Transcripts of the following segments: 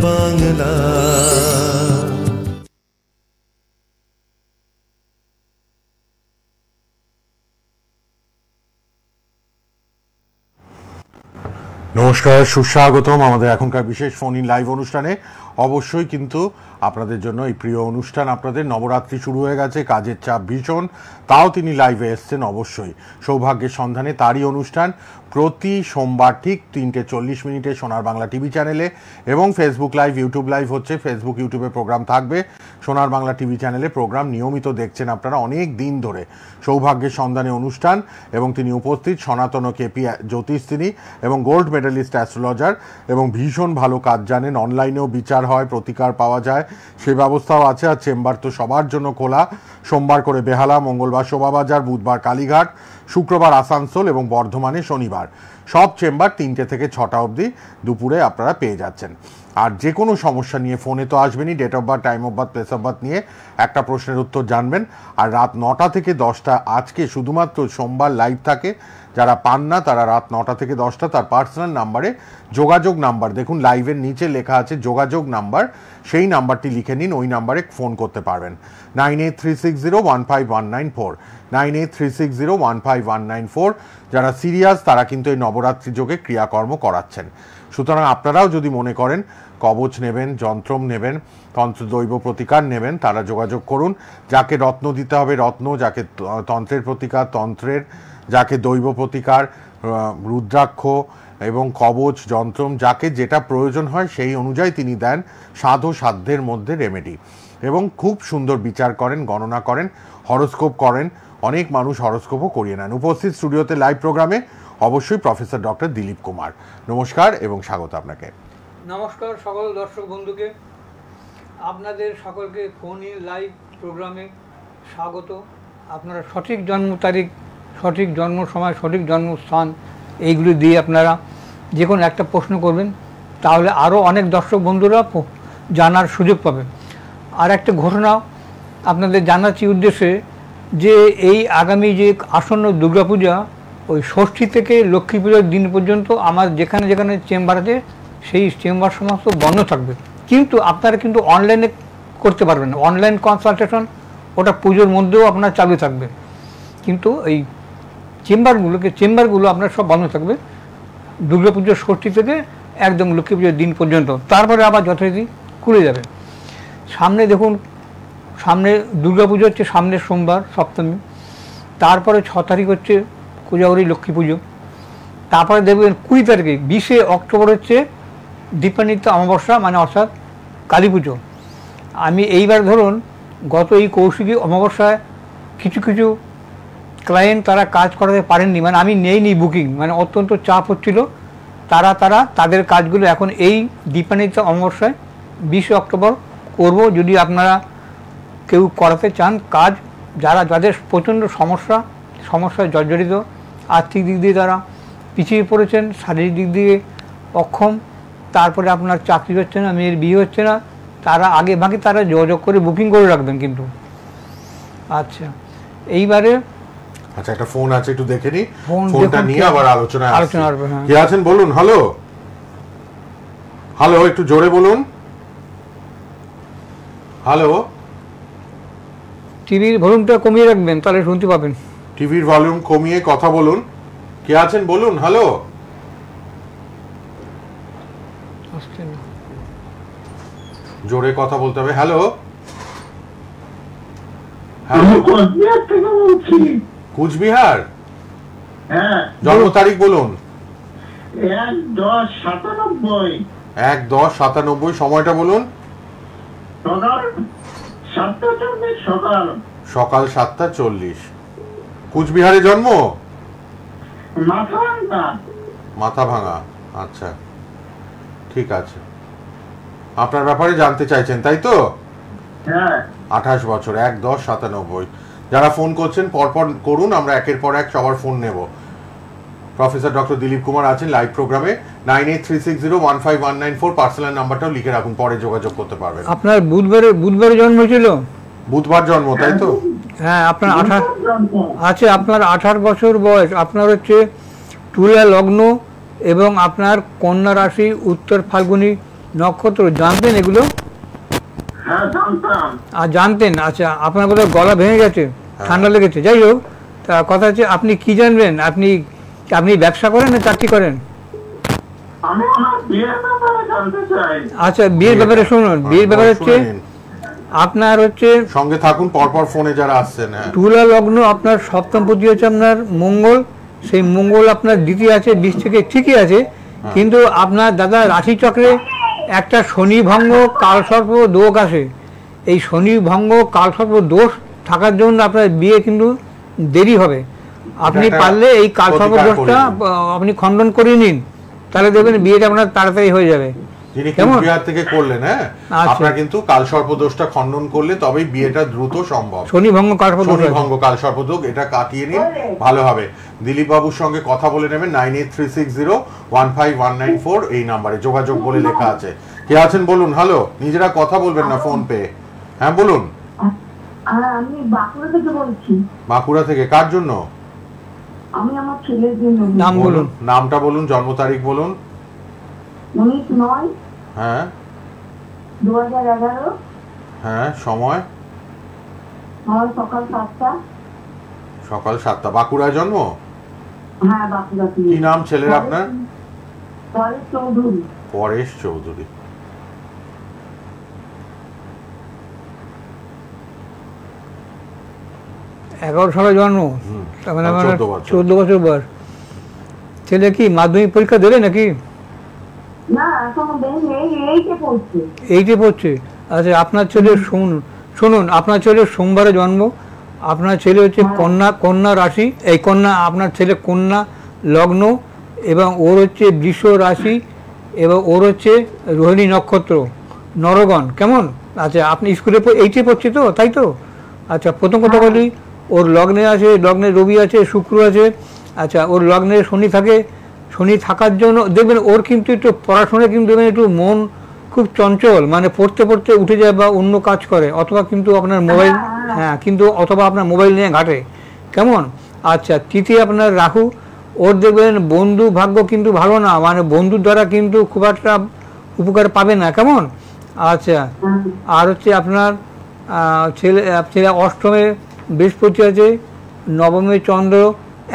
বাংলা। নমস্কার, সুস্বাগতম আমাদের এখনকার বিশেষ ফোন ইন লাইভ অনুষ্ঠানে। অবশ্যই কিন্তু আপনাদের জন্য এই প্রিয় অনুষ্ঠান, আপনাদের নবরাত্রি শুরু হয়ে গেছে, কাজের চাপ ভীষণ, তাও তিনি লাইভে এসছেন অবশ্যই সৌভাগ্যের সন্ধানে। তারই অনুষ্ঠান প্রতি সোমবার ঠিক 3:40 সোনার বাংলা টিভি চ্যানেলে এবং ফেসবুক লাইভ, ইউটিউব লাইভ হচ্ছে, ফেসবুক ইউটিউবে প্রোগ্রাম থাকবে, সোনার বাংলা টিভি চ্যানেলে প্রোগ্রাম নিয়মিত দেখছেন আপনারা অনেক দিন ধরে। সৌভাগ্যের সন্ধানে অনুষ্ঠান এবং তিনি উপস্থিত সনাতন কেপি জ্যোতিষ তিনি এবং গোল্ড মেডেলিস্ট অ্যাস্ট্রোলজার এবং ভীষণ ভালো কাজ জানেন। অনলাইনেও বিচার হয়, প্রতিকার পাওয়া যায়, সে ব্যবস্থাও আছে। আর চেম্বার তো সবার জন্য খোলা, সোমবার করে বেহালা, মঙ্গলবার শোভাবাজার, বুধবার কালীঘাট, শুক্রবার আসানসোল এবং বর্ধমানে শনিবার। সব চেম্বার 3টে থেকে 6টা অবধি দুপুরে আপনারা পেয়ে যাচ্ছেন। আর যে কোনো সমস্যা নিয়ে ফোনে তো আসবেনই, date of birth, time of birth, place of birth নিয়ে একটা প্রশ্নের উত্তর জানবেন। আর রাত 9টা থেকে 10টা আজকে শুধুমাত্র সোমবার লাইভ থাকে, যারা পান না তারা রাত 9টা থেকে 10টা তার পার্সোনাল নাম্বারে যোগাযোগ নাম্বার, দেখুন লাইভের নিচে লেখা আছে যোগাযোগ নাম্বার, সেই নাম্বারটি লিখে নিন, ওই নাম্বারে ফোন করতে পারবেন। 9836015194, 9836015194। যারা সিরিয়াস তারা কিন্তু এই নবরাত্রি যোগে ক্রিয়াকর্ম করাচ্ছেন। সুতরাং আপনারাও যদি মনে করেন কবচ নেবেন, যন্ত্রম নেবেন, তন্ত্র দৈব প্রতিকার নেবেন, তারা যোগাযোগ করুন। যাকে রত্ন দিতে হবে রত্ন, যাকে তন্ত্রের প্রতিকার তন্ত্রের, যাকে দৈব প্রতিকার রুদ্রাক্ষ এবং কবচ যন্ত্রম, যাকে যেটা প্রয়োজন হয় সেই অনুযায়ী তিনি দেন সাধ্য সাধ্যের মধ্যে রেমেডি, এবং খুব সুন্দর বিচার করেন, গণনা করেন, হরোস্কোপ করেন। অনেক মানুষ হরোস্কোপও করিয়ে নেন। উপস্থিত স্টুডিওতে লাইভ প্রোগ্রামে অবশ্যই প্রফেসর ডক্টর দিলীপ কুমার। নমস্কার এবং স্বাগত আপনাকে। নমস্কার সকল দর্শক বন্ধুকে, আপনাদের সকলকে ফোন ইন লাইভ প্রোগ্রামে স্বাগত। আপনারা সঠিক জন্ম তারিখ, সঠিক জন্ম সময়, সঠিক জন্মস্থান এইগুলি দিয়ে আপনারা যে কোনো একটা প্রশ্ন করবেন, তাহলে আরও অনেক দর্শক বন্ধুরা জানার সুযোগ পাবেন। আর একটা ঘোষণা আপনাদের জানাচ্ছি উদ্দেশ্যে, যে এই আগামী যে আসন্ন দুর্গাপূজা, ওই ষষ্ঠী থেকে লক্ষ্মী পূজার দিন পর্যন্ত আমার যেখানে যেখানে চেম্বার আছে সেই চেম্বার সমস্ত বন্ধ থাকবে, কিন্তু আপনারা কিন্তু অনলাইনে করতে পারবেন। অনলাইন কনসালটেশন ওটা পুজোর মধ্যেও আপনার চালু থাকবে, কিন্তু এই চেম্বারগুলো আপনার সব বন্ধ থাকবে দুর্গাপুজোর ষষ্ঠী থেকে একদম লক্ষ্মী পুজোর দিন পর্যন্ত। তারপরে আবার যথারীতি খুলে যাবে। সামনে দেখুন, সামনে দুর্গাপুজো হচ্ছে সামনের সোমবার সপ্তমী, তারপরে 6 তারিখ হচ্ছে কোজাগরী লক্ষ্মী পুজো, তারপরে দেখবেন 20 তারিখে 20শে অক্টোবর হচ্ছে দীপান্বিতা অমাবস্যা, মানে অর্থাৎ কালী পুজো। আমি এইবার ধরুন গত এই কৌশিকী অমাবস্যায় কিছু কিছু ক্লায়েন্ট তারা কাজ করাতে পারেননি, মানে আমি নেইনি বুকিং, মানে অত্যন্ত চাপ হচ্ছিল, তাদের কাজগুলো এখন এই দীপান্বিতা অমাবস্যায় 20শে অক্টোবর করব। যদি আপনারা কেউ করাতে চান কাজ, যাদের প্রচণ্ড সমস্যায় জর্জরিত, আর্থিক দিক দিয়ে তারা পিছিয়ে পড়েছেন, শারীরিক দিক দিয়ে অক্ষম, তারপরে আপনার চাকরি হচ্ছে না, মেয়ের বিয়ে হচ্ছে না, তারা আগে ভাগে তারা যোগাযোগ করে বুকিং করে রাখবেন কিন্তু। আচ্ছা, এইবারে আচ্ছা একটা ফোন আছে, একটু দেখে নি, ফোনটা নিয়ে আবার আলোচনা আসবে। কে আছেন বলুন? হ্যালো হ্যালো, একটু জোরে বলুন। হ্যালো, টিভির ভলিউমটা কমিয়ে রাখবেন, তাহলে শুনতে পাবেন। টিভির ভলিউম কমিয়ে কথা বলুন। কে আছেন বলুন? হ্যালো, জোরে কথা বলতে হবে। হ্যালো, কুচবিহার, জন্ম তারিখ বলুন। 1/10/97। সময়টা বলুন। সকাল 7:40। কুচবিহারে জন্ম, মাথা ভাঙা। আচ্ছা ঠিক আছে, আপনার ব্যাপারে জানতে চাইছেন তাই তো? 28 বছর, 1/10/97। যারা ফোন করছেন পরপর করুন, আমরা একের পর এক সবার ফোন নেব। প্রফেসর ডক্টর দিলীপ কুমার আছেন লাইভ প্রোগ্রামে। 9836015194 পার্সোনাল নাম্বারটাও লিখে রাখুন, পরে যোগাযোগ করতে পারবেন। আপনার বুধবারে জন্ম ছিল? বুধবার জন্ম তাই তো? হ্যাঁ, আপনার 18 বছর বয়স, আপনার হচ্ছে তুলা লগ্ন এবং আপনার কন্যা রাশি, উত্তর ফাল্গুনী নক্ষত্র জানতেন এগুলো? হ্যাঁ জানতাম। আর জানতেন, আচ্ছা আপনার বোধহয় গলা ভেঙে গেছে, ঠান্ডা লেগেছে, যাই হোক। তা কথা হচ্ছে আপনি কি জানবেন, আপনি আপনি ব্যবসা করেন না চাকরি করেন? আমি আমার বিয়ের ব্যাপারে জানতে চাই। আচ্ছা বিয়ের ব্যাপারে শুনুন, বিয়ের ব্যাপারে হচ্ছে আপনার হচ্ছে সঙ্গে থাকুন, পরপর ফোনে যারা আসছেন। হ্যাঁ, তুলা লগ্ন, আপনার সপ্তমপতি হচ্ছে আপনার মঙ্গল, সেই মঙ্গল আপনার দ্বিতীয় আছে 20 থেকে, ঠিকই আছে, কিন্তু আপনার দাদা রাশিচক্রে একটা শনি ভঙ্গ কালসর্প দোষ আছে। এই শনি ভঙ্গ কালসর্প দোষ থাকার জন্য আপনার বিয়ে কিন্তু দেরি হবে। আপনি একটা পারলে এই কালসর্প প্রতিকার দোষটা করে আপনি খণ্ডন করে নিন, তাহলে দেখবেন বিয়েটা আপনার তাড়াতাড়ি হয়ে যাবে। যিনি কেমন? কুচবিহার থেকে করলেন, হ্যাঁ, আচ্ছা। আপনার কিন্তু কালসর্প দোষটা খণ্ডন করলে তবেই বিয়েটা দ্রুত সম্ভব। শনি ভঙ্গ কালসর্প দোষ শনি আছে। ভঙ্গ কালসর্প দোষ, এটা কাটিয়ে নিন, ভালো হবে। দিলীপ বাবুর সঙ্গে কথা বলে নেবেন 9836015194 এই নাম্বারে যোগাযোগ বলে লেখা আছে। কে আছেন বলুন? হ্যালো, নিজেরা কথা বলবেন না ফোন পে। হ্যাঁ বলুন। আমি বাঁকুড়া থেকে বলছি। বাঁকুড়া থেকে কার জন্য? আমি আমার ছেলের জন্য। নাম বলুন। নামটা বলুন, জন্ম তারিখ বলুন। 19/9/2011। হ্যাঁ হ্যাঁ, সময়? আমার সকাল 7টা। সকাল 7টা। বাঁকুড়ায় জন্ম? হ্যাঁ বাঁকুড়া থেকে। কি নাম ছেলের আপনার? পরেশ চৌধুরী। পরেশ চৌধুরী। এগারো সালে জন্ম, তার মানে আমার 14 বছর। 14 বছর বয়স। ছেলে কি মাধ্যমিক পরীক্ষা দেবে নাকি? না এখন এইটে পড়ছে। এইটে পড়ছে। আচ্ছা আপনার ছেলে শুনুন, আপনার ছেলে সোমবারে জন্ম, আপনার ছেলে হচ্ছে কন্যা রাশি, এই কন্যা, আপনার ছেলে কন্যা লগ্ন, এবং ওর হচ্ছে বৃষ রাশি, এবং ওর হচ্ছে রোহিণী নক্ষত্র, নরগণ, কেমন? আচ্ছা আপনি স্কুলে এইটে পড়ছে তো, তাই তো? আচ্ছা প্রথম কথা বলি, ওর লগ্নে আছে, লগ্নে রবি আছে, শুক্র আছে। আচ্ছা ওর লগ্নে শনি থাকে, শনি থাকার জন্য দেখবেন ওর কিন্তু একটু পড়াশোনায় কিন্তু দেখবেন একটু মন খুব চঞ্চল, মানে পড়তে পড়তে উঠে যায় বা অন্য কাজ করে, অথবা কিন্তু আপনার মোবাইল, হ্যাঁ কিন্তু অথবা আপনার মোবাইল নিয়ে ঘাটে, কেমন? আচ্ছা তৃতীয় আপনার রাহু, ওর দেখবেন বন্ধু ভাগ্য কিন্তু ভালো না, মানে বন্ধুর দ্বারা কিন্তু খুব একটা উপকার পাবে না, কেমন? আচ্ছা আর হচ্ছে আপনার ছেলে অষ্টমে বৃহস্পতি আছে, নবমে চন্দ্র,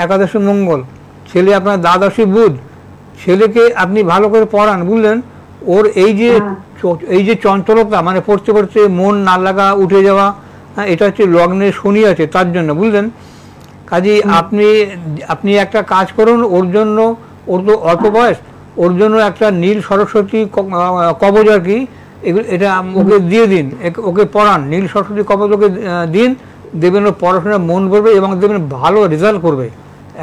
একাদশে মঙ্গল, ছেলে আপনার দ্বাদশী বুধ। ছেলেকে আপনি ভালো করে পড়ান, বুঝলেন? ওর এই যে চঞ্চলতা, মানে পড়তে পড়তে মন না লাগা, উঠে যাওয়া, এটা হচ্ছে লগ্নে শনি আছে তার জন্য, বুঝলেন? কাজেই আপনি একটা কাজ করুন ওর জন্য, ওর তো অল্প বয়স, ওর জন্য একটা নীল সরস্বতী কবচ আর কি, এটা ওকে দিয়ে দিন, ওকে পড়ান, নীল সরস্বতী কবচ ওকে দিন, দেখবেন ওর পড়াশোনায় মন করবে এবং দেখবেন ভালো রেজাল্ট করবে।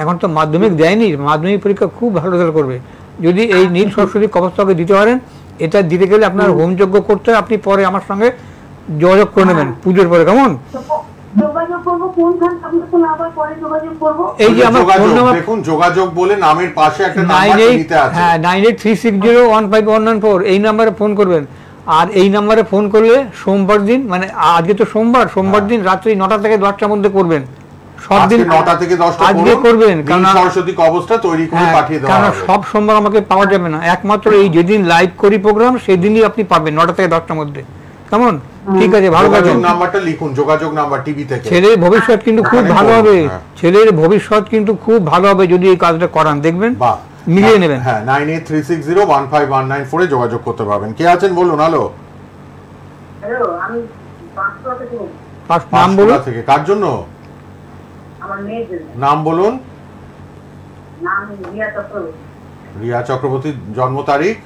এখন তো মাধ্যমিক দেয়নি, মাধ্যমিক পরীক্ষা খুব ভালো রেজাল্ট করবে যদি এই নীল সরস্বতী কবচটাকে দিতে পারেন। এটা দিতে গেলে আপনার হোমযজ্ঞ করতে, আপনি পরে আমার সঙ্গে যোগাযোগ করে নেবেন পুজোর পরে, কেমন? এই যে আমার ফোন নাম্বার, দেখুন যোগাযোগ বলে নামের পাশে একটা নাম্বার নিতে আছে, হ্যাঁ 9836015194, এই নাম্বারে ফোন করবেন। আর এই নাম্বারে ফোন করলে সোমবার দিন, মানে আজকে তো সোমবার দিন রাত্রি 9টা থেকে 10টার মধ্যে করবেন, সব দিন 9টা থেকে 10টা আজকে করবেন, কারণ সরস্বতী কবচটা তৈরি করে পাঠিয়ে দেওয়া হবে। কারণ সব সোমবার আমাকে পাওয়া যাবে না, একমাত্র এই যেদিন লাইভ করি প্রোগ্রাম সেই দিনই আপনি পাবেন 9টা থেকে 10টার মধ্যে, কেমন? ঠিক আছে, ভালো থাকবেন। নাম্বারটা লিখুন, যোগাযোগ নাম্বার টিভি থেকে। ছেলের ভবিষ্যৎ কিন্তু খুব ভালো হবে, ছেলের ভবিষ্যৎ কিন্তু খুব ভালো হবে যদি এই কাজটা করান, দেখবেন মিলিয়ে নেবেন। হ্যাঁ 9836015194 এ যোগাযোগ করতে পারবেন। কে আছেন বলুন? হ্যালো, আমি বাঁকুড়া থেকে। নাম বলুন। থেকে কার জন্য? আমার মেয়ের জন্য। নাম বলুন। নাম রিয়া চক্রবর্তী। রিয়া চক্রবর্তী, জন্ম তারিখ?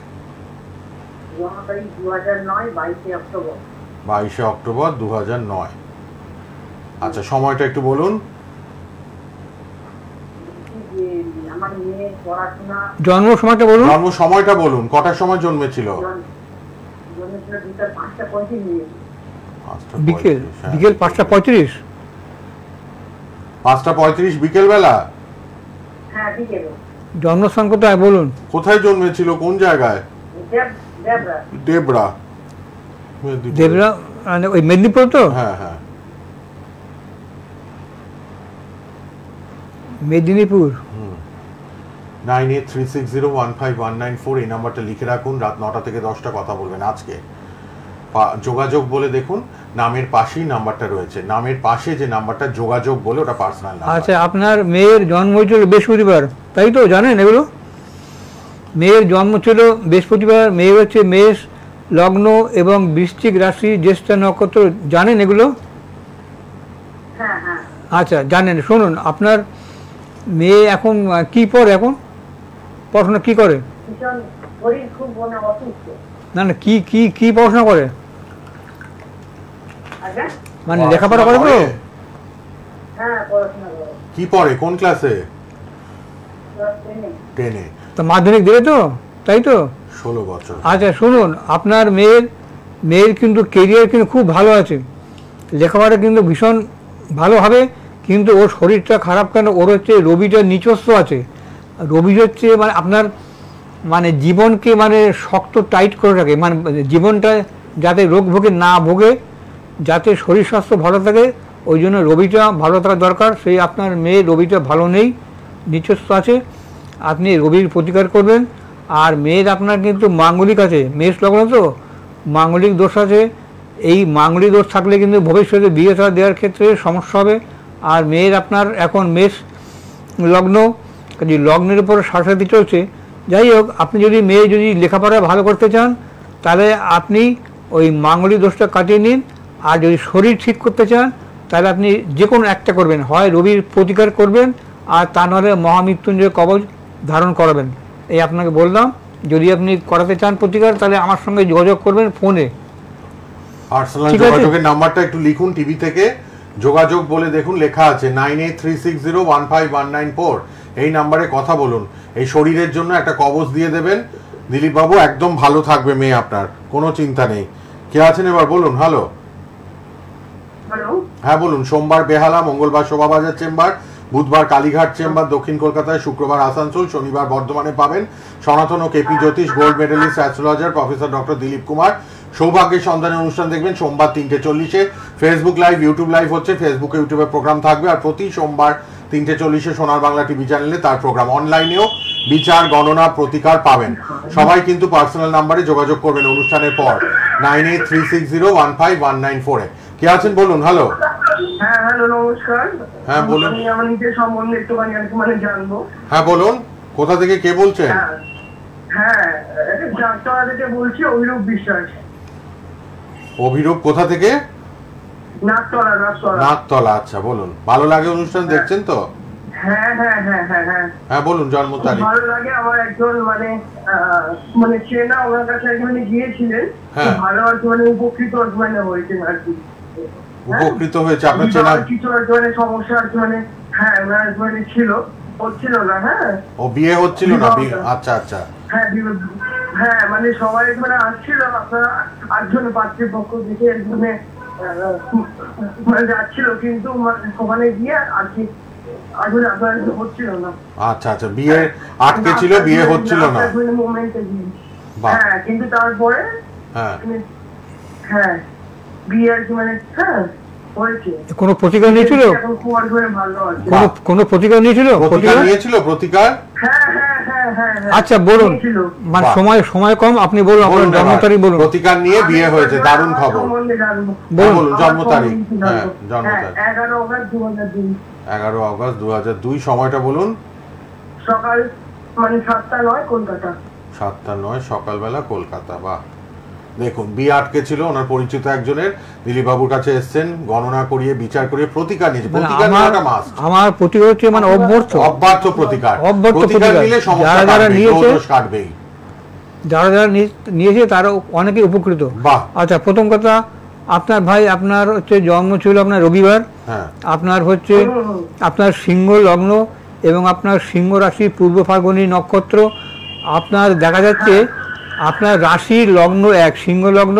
জন্ম তারিখ 2009 22 অক্টোবর। 22 অক্টোবর 2009। আচ্ছা সময়টা একটু বলুন। আমার মেয়ের পড়াশোনা, জন্ম সময়টা বলুন। জন্ম সময়টা বলুন, কটার সময় জন্মেছিল? জন্মেছিল বিকাল 5:35। বিকেল 5:35। 5:35 বিকেল বেলা? হ্যাঁ বিকেল। জন্মস্থান কোথায় বলুন? কোথায় জন্মেছিল, কোন জায়গায়? ডেবরা। দেবরা মানে ওই মেদিনীপুর তো? হ্যাঁ হ্যাঁ মেদিনীপুর। 9836015194 এই নাম্বারটা লিখে রাখুন। রাত 9টা থেকে 10টা কথা বলবেন আজকে। যোগাযোগ বলে দেখুন, নামের পাশেই নাম্বারটা রয়েছে, নামের পাশে যে নাম্বারটা যোগাযোগ বলে ওটা পার্সোনাল নাম্বার। আচ্ছা, আপনার মেয়ের জন্ম হয়েছিল বৃহস্পতিবার, তাই তো? জানেন এগুলো? মেয়ের জন্ম ছিল বৃহস্পতিবার, মেয়ে হচ্ছে মেষ লগ্ন এবং বৃশ্চিক রাশি, জ্যেষ্ঠা নক্ষত্র, জানেন এগুলো? হ্যাঁ হ্যাঁ আচ্ছা জানেন। শুনুন, আপনার মেয়ে এখন কি পড়ে, এখন পড়াশোনা কি করে? ভীষণ শরীর খুব মনে অসুস্থ। না না, কি কি কি পড়াশোনা করে? আচ্ছা মানে লেখাপড়া করে তো? হ্যাঁ পড়াশোনা করে। কি পড়ে, কোন ক্লাসে? ক্লাস 10-এ। 10-এ। তো মাধ্যমিক দেবে তো, তাই তো? 16 বছর। আচ্ছা শুনুন, আপনার মেয়ের কিন্তু কেরিয়ার কিন্তু খুব ভালো আছে, লেখাপড়া কিন্তু ভীষণ ভালো হবে, কিন্তু ওর শরীরটা খারাপ কেন? ওর হচ্ছে রবিটা নিচস্ব আছে। রবি হচ্ছে মানে আপনার মানে জীবনকে মানে শক্ত টাইট করে রাখে, মানে জীবনটা যাতে রোগ ভোগে না ভোগে, যাতে শরীর স্বাস্থ্য ভালো থাকে, ওই জন্য রবিটা ভালো থাকা দরকার। সেই আপনার মেয়ে রবিটা ভালো নেই, নিচস্ব আছে, আপনি রবির প্রতিকার করবেন। আর মেয়ের আপনার কিন্তু মাঙ্গলিক আছে, মেষ লগ্ন তো মাঙ্গলিক দোষ আছে। এই মাঙ্গলিক দোষ থাকলে কিন্তু ভবিষ্যতে বিয়ে থা দেওয়ার ক্ষেত্রে সমস্যা হবে। আর মেয়ের আপনার এখন মেষ লগ্ন, কাজে লগ্নের উপর সাথে চলছে। যাই হোক, আপনি যদি মেয়ে যদি লেখাপড়া ভালো করতে চান, তাহলে আপনি ওই মাঙ্গলিক দোষটা কাটিয়ে নিন। আর যদি শরীর ঠিক করতে চান, তাহলে আপনি যে কোনো একটা করবেন, হয় রবির প্রতিকার করবেন, আর তা নাহলে মহামৃত্যুঞ্জয় কবচ ধারণ করাবেন। এই আপনাকে বললাম, যদি আপনি করাতে চান প্রতিকার, তাহলে আমার সঙ্গে যোগাযোগ করবেন ফোনে। পার্সোনাল যোগাযোগের নাম্বারটা একটু লিখুন, টিভি থেকে যোগাযোগ বলে দেখুন, লেখা আছে 9836015194। এই নাম্বারে কথা বলুন, এই শরীরের জন্য একটা কবচ দিয়ে দেবেন। দিলীপ বাবু একদম ভালো থাকবে মেয়ে আপনার, কোনো চিন্তা নেই। কে আছেন এবার বলুন? Hello, hello. হ্যাঁ বলুন। সোমবার বেহালা, মঙ্গলবার শোভাবাজার চেম্বার, বুধবার কালীঘাট চেম্বার দক্ষিণ কলকাতায়, শুক্রবার আসানসোল, শনিবার বর্ধমানে পাবেন সনাতন ও কেপি জ্যোতিষ gold medalist astrologer professor doctor Dilip Kumar. সৌভাগ্যের সন্ধানের অনুষ্ঠান দেখবেন সোমবার 3:40-এ। ফেসবুক লাইভ, ইউটিউব লাইভ হচ্ছে, ফেসবুকে ইউটিউবে প্রোগ্রাম থাকবে। আর প্রতি সোমবার 3:40-এ সোনার বাংলা টিভি চ্যানেলে তার প্রোগ্রাম। অনলাইনেও বিচার গণনা প্রতিকার পাবেন। সবাই কিন্তু পার্সোনাল নাম্বারে যোগাযোগ করবেন অনুষ্ঠানের পর 9836015194-এ। কে আছেন বলুন? হ্যালো। হ্যাঁ হ্যালো নমস্কার। হ্যাঁ বলুন। আমি আমার নিজের সম্বন্ধে একটুখানি আর কি মানে জানবো। হ্যাঁ বলুন, কোথা থেকে কে বলছেন? হ্যাঁ ডাক্তার থেকে বলছি, অভিরূপ বিশ্বাস। অভিরূপ কোথা থেকে? নাকতলা। নাকতলা। আচ্ছা বলুন, ভালো লাগে অনুষ্ঠান দেখছেন তো? হ্যাঁ হ্যাঁ হ্যাঁ হ্যাঁ হ্যাঁ হ্যাঁ বলুন, জন্ম তারিখ। ভালো লাগে। আমার একজন মানে চেনা, ওনার কাছে একজনে গিয়েছিলেন, হ্যাঁ। ভালো আর কি মানে উপকৃত মানে হয়েছেন আর কি। উপকৃত হয়েছে আপনার চেনা? কিছু আর কি মানে সমস্যা আর কি মানে, হ্যাঁ ওনার মানে ছিল, হচ্ছিল না। হ্যাঁ ও বিয়ে হচ্ছিল না? আচ্ছা আচ্ছা। হ্যাঁ হ্যাঁ মানে সবাই মানে আসছিল, আপনারা 8 জন পাত্রীপক্ষ থেকে মানে যাচ্ছিল, কিন্তু ওখানে গিয়ে আর কি আসলে আপনার হচ্ছিল না। আচ্ছা আচ্ছা, বিয়ে আটকে ছিল, বিয়ে হচ্ছিল না। হ্যাঁ কিন্তু তারপরে হ্যাঁ বিয়ে আর কি মানে হ্যাঁ হয়েছে। কোনো প্রতিকার নিয়েছিল? এখন খুব আর কি ভালো আছে। কোনো প্রতিকার নিয়েছিল? প্রতিকার? হ্যাঁ হ্যাঁ হ্যাঁ হ্যাঁ। আচ্ছা বলুন, মানে সময় কম, আপনি বলুন আপনার জন্ম তারিখ বলুন। প্রতিকার নিয়ে বিয়ে হয়েছে, দারুণ খবর। বলুন জন্ম তারিখ। হ্যাঁ জন্ম তারিখ 11 অগাস্ট 2002। 11 অগাস্ট 2002। সময়টা বলুন। সকাল মানে 7:09 কলকাতা। 7:09 সকালবেলা কলকাতা। বাহ, দেখুন বিয়ে আটকে ছিল ওনার পরিচিত একজনের, দিলীপ বাবুর কাছে এসেছেন, গণনা করিয়ে বিচার করিয়ে প্রতিকার নিয়েছে। প্রতিকার নেওয়াটা মাস্ট। আমার প্রতিকার হচ্ছে মানে অব্যর্থ প্রতিকার। প্রতিকার নিলে সমস্যা কাটবেই। যারা নিয়েছে তারা অনেকে উপকৃত। বাহ। আচ্ছা, প্রথম কথা, আপনার ভাই আপনার হচ্ছে জন্ম ছিল আপনার রবিবার, আপনার হচ্ছে আপনার সিংহ লগ্ন এবং আপনার সিংহ রাশি, পূর্ব ফাল্গুনী নক্ষত্র। আপনার দেখা যাচ্ছে আপনার রাশি লগ্ন 1, সিংহ লগ্ন,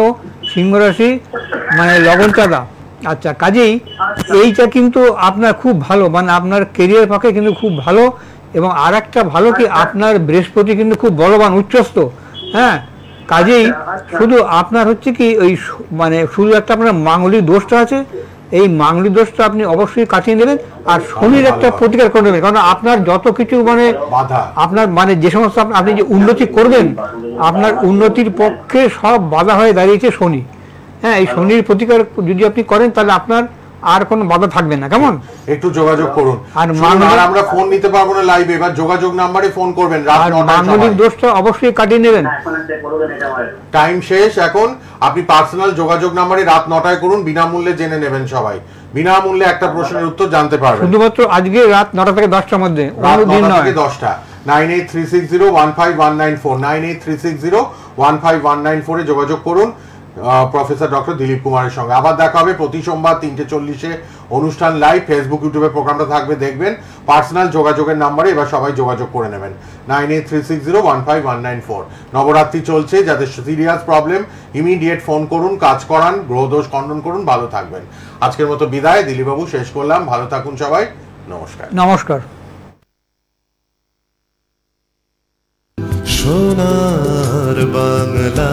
সিংহ রাশি মানে লগন চাঁদা। আচ্ছা, কাজেই এইটা কিন্তু আপনার খুব ভালো, মানে আপনার কেরিয়ার পক্ষে কিন্তু খুব ভালো। এবং আর একটা ভালো কি, আপনার বৃহস্পতি কিন্তু খুব বলবান, উচ্চস্থ। হ্যাঁ, কাজেই শুধু আপনার হচ্ছে কি ওই মানে শুধু একটা আপনার মাঙ্গলিক দোষটা আছে, এই মাঙ্গলিক দোষটা আপনি অবশ্যই কাটিয়ে নেবেন, আর শনির একটা প্রতিকার করে নেবেন। কারণ আপনার যত কিছু মানে আপনার মানে যে সমস্ত আপনি যে উন্নতি করবেন, আপনার উন্নতির পক্ষে সব বাধা হয়ে দাঁড়িয়েছে শনি। হ্যাঁ, এই শনির প্রতিকার যদি আপনি করেন তাহলে আপনার আর কোনো বাধা থাকবে না। কেমন? একটু যোগাযোগ করুন। আর আমরা ফোন নিতে পারবো না লাইভে, এবার যোগাযোগ নাম্বারে ফোন করবেন। রাত 9টায় মাঙ্গলিক দোষটা অবশ্যই কাটিয়ে নেবেন। টাইম শেষ এখন। আপনি পার্সোনাল যোগাযোগ নাম্বারে রাত 9টায় করুন, বিনামূল্যে জেনে নেবেন সবাই। বিনামূল্যে একটা প্রশ্নের উত্তর জানতে পারবেন শুধুমাত্র আজকে রাত 9টা থেকে 10টার মধ্যে, রাত 9টা থেকে 10টা। 9836015194 9836015194 এ যোগাযোগ করুন প্রফেসর ডক্টর দিলীপ কুমারের সঙ্গে। আবার দেখা হবে প্রতি সোমবার 3:40 অনুষ্ঠান লাইভ। ফেসবুক ইউটিউবে প্রোগ্রামটা থাকবে, দেখবেন। পার্সোনাল যোগাযোগের নাম্বারে এবার সবাই যোগাযোগ করে নেবেন 9836015194। নবরাত্রি চলছে, যাদের সিরিয়াস প্রবলেম ইমিডিয়েট ফোন করুন, কাজ করান, গ্রহদোষ খণ্ডন করুন, ভালো থাকবেন। আজকের মতো বিদায়, দিলীপবাবু শেষ করলাম। ভালো থাকুন সবাই, নমস্কার। নমস্কার। সোনার বাংলা।